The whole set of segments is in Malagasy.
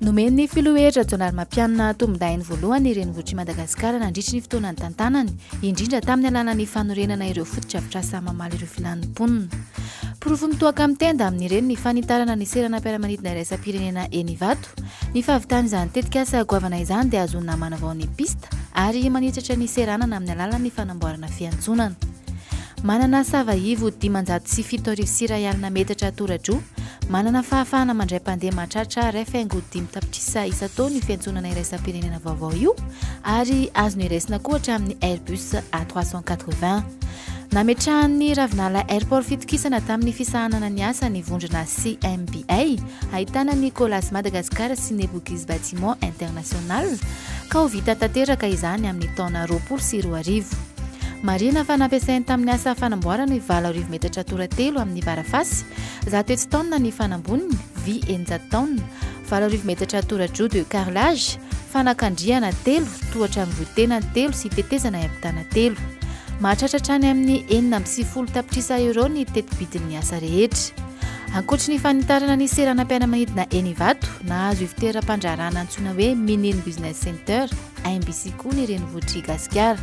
Nomeny filohehitra Jonary Mampianina Tombondainy voalohany ireny vohitry Madagasikara nandritry ny fotoana ny tantanany, indrindra tamin'ny alalan'ny fanorenana ireo fototra-pitrasa mamaly ireo filanimponina. Porofo mitoaka amin'ny tenda amin'ireny ny fanitarana ny seranam-piaramanidina iraisam-pirenena eny Ivato. Ny fahavitana izany tetika asa goavana izany dia azonina manavao ny pista ary manitratra ny seranana amin'ny alalan'ny fanamboarana fiantsonana. Manana savahivo 570 metatra toradroa, manana fahafahana mandray mpandeha mahatratra rehefa haingo 5 tapitrisa isa-taona ny fiantsonana iraisam-pirenena vaovao io ary azony iraisina koa hatramin'ny Airbus A380. Nametrahan'ny Ravinala Airport fitokisana tamin'ny fisahanana ny asa ny vondrona CMBA ahitana Nicolas Madagascar sy Nebukis Bâtiment International ka ho vita tanteraka izany amin'ny taona 2020. Marina fa nampiasainy tamin'ny asa fanamboarana 7 metatra toratelo amin'ny varafasy, 100 taona ny fanamboniny, vy 100 taona, 7 metatra toradroa de carrelage, fanakandriana 3, tohatra mivotena 3 sy tetezana hiampitana 3. Mahatratra any amin'ny 990 tapitrisa euro ny tetibidin'ny asa rehetra. Ankoatry ny fanitarana ny seranam-piaramanidina eny Ivato, nahazo iviteram-pandrarana antsoina hoe Minin Business Center, MBC koa ny renivohitry Gasikara.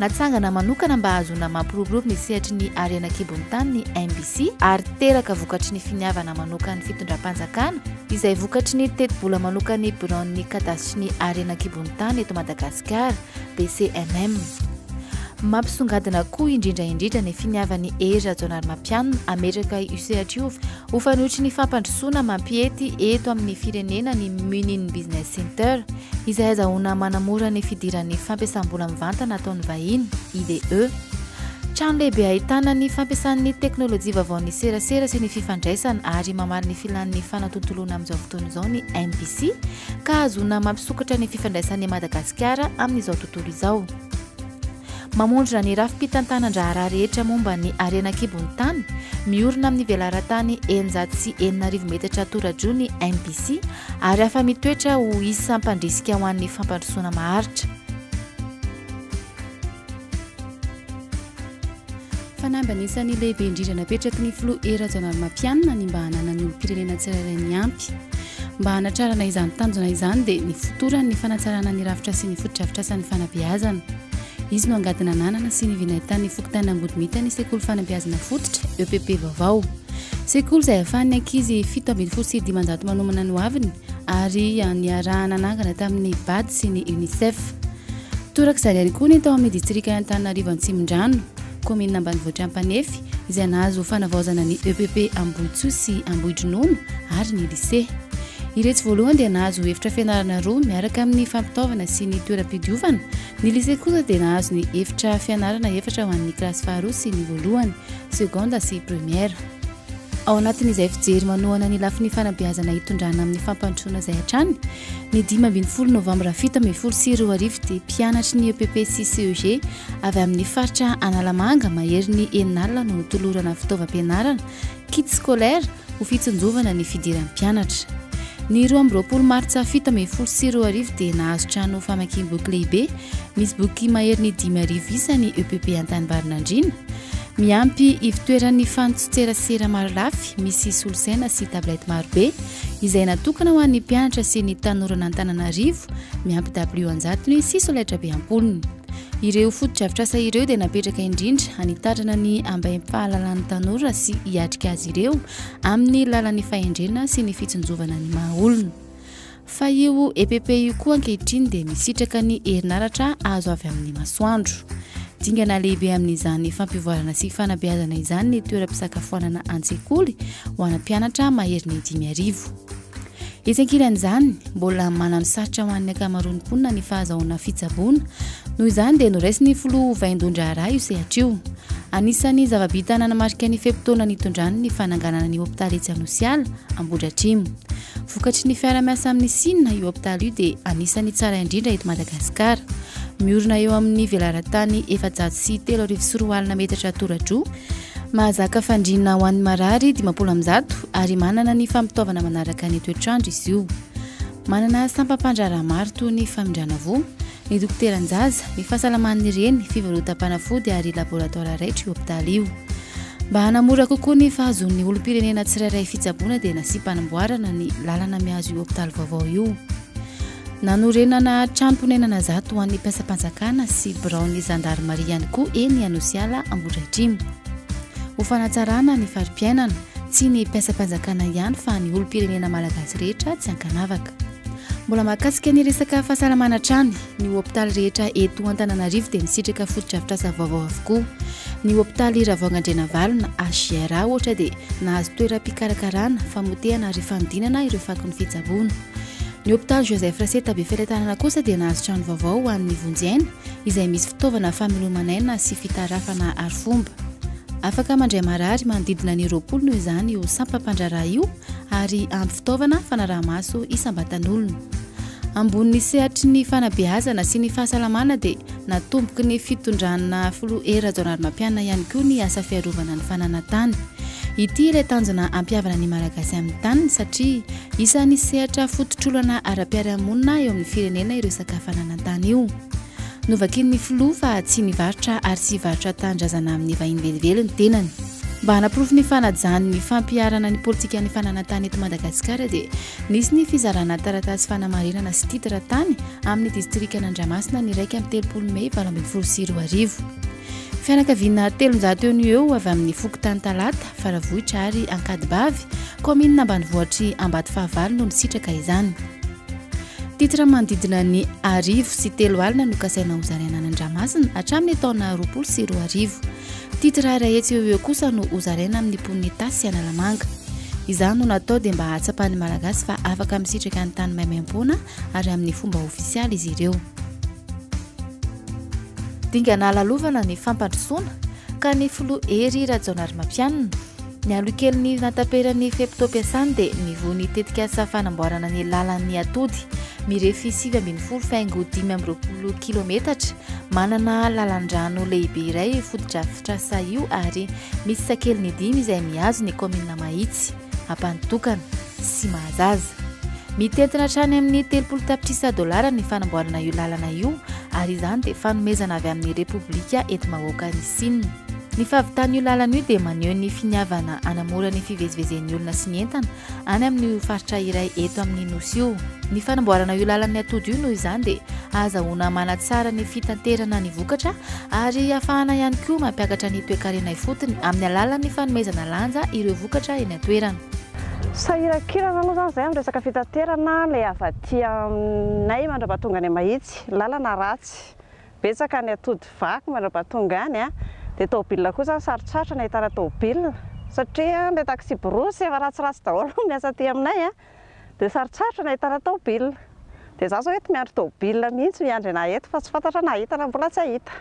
Natsangana manokana mba azona mampiroborobo ny sehatry ny arena kibon-tany ny MBC ary teraka vokatry ny finiavana manokany fitondram-panjakana izay vokatry ny teti-bola manokany Brown kadasitry ny arena kibon-tany eto Madagasikara BCMM. Mampisongadina koa indrindra ny finiavan'ny Era Jonary Mampianina ametraka UCHUV ho fanohitry ny fampandrosoana mampiety eto amin'ny firenena ny Minin Business Center izay azahoana manamora ny fidiran'ny fampiasam-bola mivantana ataon'ny vahiny IDE. Trano lehibe ahitana ny fampiasan'ny teknôlôjia vaovaon'ny serasera sy ny fifandraisana ary mamaly ny filan'ny fanatontoloana amin'izao fotoana izao ny MBC ka azahoana mampisokatra ny fifandraisan'ny Madagasikara amin'izao tontolo izao. Mamondrona ny rafi-pitantanandraharaha rehetra momba ny arena kibon-tany, miorina amin'ny velaran-tany 909 metatra toradroa ny MBC ary afa mitoetra ho isy sampandrisika ho an'ny fampandrosoana maharitra. Fanambanisany lehibe indrindra napetraky ny filoha Era Jonary Mampianina ny mba hanana ny olom-pirenena tsirairay ny ampy. Mba hanatrarana izany tanjona izany dia ny fotorany ny fanatsarana ny rafitra sy ny fototra-fitrasan'ny fanabeazana. Izy no angadina nanana sy ny vinaitan'ny fokotany ambodimita ny sekoly fanabeazana fototra EPP vaovao. Sekoly izay ahafahan'ny ankizy 7,500 manomana no aviny ary niarahana nangana tamin'ny BAD sy ny UNICEF. Torak'izany ary koa ny tao amin'ny distrika Antananarivo Antsimondrano, komina ambanivohitra Ampanefy izay nahazo fanavaozana ny EPP Ambohitsoa sy Ambohidronono ary ny lycée. Iretsy voalohany dia nahazo efitra fianarana roa miaraka amin'ny fampitaovana sy ny toeram-pidiovana. Ny lycée kosa dia nahazo ny efitra fianarana efatra ho an'ny kilasy faharoa sy ny voalohany, seconda sy première. Ao anatin'izay fijery manohana ny lafin'ny fanabeazana hitondrana amin'ny fampandrosoana izay hatrany, ny 15 novambra 2020 dia mpianatry ny EPP sy CEG avy amin'ny faritra Analamanga mahery ny Enalina no tolorana fitaovam-pianarana, kit scolaire ho fitsinjovana ny fidiran'ny mpianatra. Ny 12 martsa 2020 dia nahazo trano famakiam-boky lehibe, misy boky mahery ny 5,000 isa ny EPP Antanimbarinandriana. Miampy ivitoeran'ny fanontsontserasera maro lafy, misy solosaina sy tablety marobe izay natokana ho an'ny mpianatra sy ny tanorana Antananarivo, miampy W100 sy solaitra be ampolony. Ireo fototra-fitrasa ireo dia napetraka indrindra hanitarana ny ambaim-pahalalan'ny tanora sy hiatrika azy ireo amin'ny lalan'ny fahendrena sy ny fitsinjovana ny maha-olona. Fa io EPP io koa ankehitriny dia misitraka ny herinaratra azo avy amin'ny masoandro. Dingana lehibe amin'izany fampivoarana sy fanabeazana izany ny toeram-pisakafoanana an-tsekoly ho ana mpianatra mahery ny 5,000. Isankilan'izany mbola manano sarotra ho an'ny ankamaroan'ny mponina ny fahazahoana fitsaboana. Noho izany dia noraisy ny filoha Vaindondraharaha UCHU. Anisan'ny zava-bita nanamarika ny fepitaona nitondrany ny fananganana ny hôpitaly Etsanosiala Ambohidratrimo. Vokatry ny fiara-miasa amin'ny sinina io hôpitaly io dia anisan'ny tsara indrindra eto Madagasikara. Miorina eo amin'ny velaran-tany 703 metatra toradroa, mahazaka fandrinana ho an'ny marary 50 ary manana ny fampitaovana manaraka ny toetrandro izy io. Manana sampam-pandraraha maro toy ny famindrana voa, ny dokteran-jaza, ny fahasalaman'ny reny, fivarotam-panafody ary laboratora raitra io hôpitaly io. mba hanamora kokoa ny fahazon'ny olom-pirenena tsirairay fitsaboana dia nasiam-panamboarana ny lalana miazo io hopitaly vaovao io. Nanorenana trano-ponenana zato ho an'ny mpiasam-panjakana sy birao ny zandarmaria ihany koa eny Anosiala Ambohidratrimo. Ho fanatsarana ny fari-piainana tsy ny mpiasam-panjakana ihany fa ny olom-pirenena malagasy rehetra tsy ankanavaka. Mbola mahakasika ny resaka fahasalamana trany, ny hopitaly rehetra eto Antananarivo dia misitraka fotodrafitrasa vaovao avokoa. Ny hopitaly Ravongandrenavalona HGRA ohatra dia nahazo toeram-pikarakarana, famotehana ary fanodinana ireo fakon'ny fitsaboana. Ny hopitaly Joseph Raseta Befiletanana kosa dia nahazo trano vaovao ho an'ny vonjyaina izay misy fitaovana famelomanaina sy fitarafana arifomba. Afaka mandray marary manodidina ny 20 noho izany io sampam-pandraraha io ary ampy fitaovana fanaraha-maso isam-batan'olona. Ambony sehatry ny fanabeazana sy ny fahasalamana dia natomboky ny fitondrana foloera Rajaonarimampianina ihany koa ny asa fiarovana ny fananantany. Ity ilay tanjona ampiavana ny malagasy amin'ny taniny satria isan'ny sehatra fototrolana ara-piarahamonina eo amin'ny firenena ireo sakafananantany io. Novakin'ny filoha fa tsy nivarotra ary tsy varotra tandrazana amin'ny vahiny velively ny tenany. Mba hanaporofo ny fanajany ny fampiarana ny politika ny fananantany eto Madagasikara dia nisy ny fizarana taratasy fanamarinana sy titra tany amin'ny distrika Andriamasina ny 1 Mey 2024. Fianakaviana 700 eo avy amin'ny Fokotany Talata, Faravohitra ary Ankadibavy, commune ambanivohitry Ambatofahavalo no nisitraka izany. Titra manodidina ny 10 sy 3 alina no kasaina ho zaraina an'Andriamasina hatramin'ny taona 2024. Titra iray eo kosa no ho zaraina amin'ny poniny Tasy sy Analamanga. Izany no natao dia mba hatsapan'ny malagasy fa afaka misitraka ny tany maimaim-pona ary amin'ny fomba ofisialy izy ireo. Dingana lalovana ny fampandrosoana ka ny filoha ery Rajaonarimampianina. Ny alokeliny nataperan'ny feptom-piasany dia mivony tetika asa fanamboarana ny lalan'ny atody mirefy 7.20 faingo 5.20 kilometatra, manana lalan-drano lehibe iray fotodrafitrasa io ary misy sakeliny 5 izay mihazo ny commune Mahitsy, Ampantokana sy Mahazaza. Mitentina hatrany amin'ny 30 tapitrisa dolara ny fanamboarana io lalana io ary izany dia fanomezana avy amin'ny Repoblika enti-mahoaka ny Sinina. Ny fahavitany io lalana io dia maneho ny finiavana anamora ny fivezivezen'ny olona sy ny entana any amin'ny faritra iray eto amin'ny nosy io. Ny fanamboarana io lalan'ny atody io noho izany dia ahazoana manatsara ny fitanterana ny vokatra ary ahafahana ihany koa mampiakatra ny toe-karena ifotony amin'ny alalan'ny fanomezana lanja ireo vokatra eny an-toerana. Sahiran-kirana aloha izany izay amin'ny resaka fitanterana ilay avy aty aminay Mandrapatonga ny Mahitsy, lalana ratsy, betsaka ny atody vaky Mandrapatonga any dia tômôbilina kosa sarotsarotra ny ahitana tômôbilina satria ilay taxi borosy efa ratsiratsy daholo miasa aty aminay dia sarotsarotra ny ahitana tômôbilina. Dia izaho zao eto miandry tômôbilina mihitsy miandry ana eto fa tsy fantatra na ahita na mbola tsy ahita.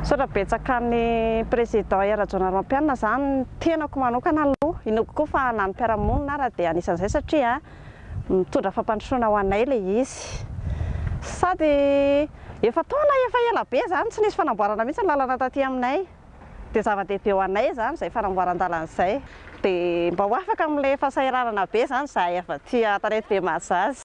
Saotra betsaka ny président Rajaonarimampianina izany tenako manokana aloha, inoko koa fa nanim-piarahamonina raha dia anisan'izay satria mitondra fampandrosoana ho anay ilay izy. Sady efa taona efa ela be izany tsy nisy fanamboarana mihitsy ny lalana taty aminay. Dia zava-dehibe ho anay izany izay fanamboaran-dalana izay. Dia mba ho afaka amin'ilay fahasahiranana be izany izahay avy aty Tanety be Mahazaza.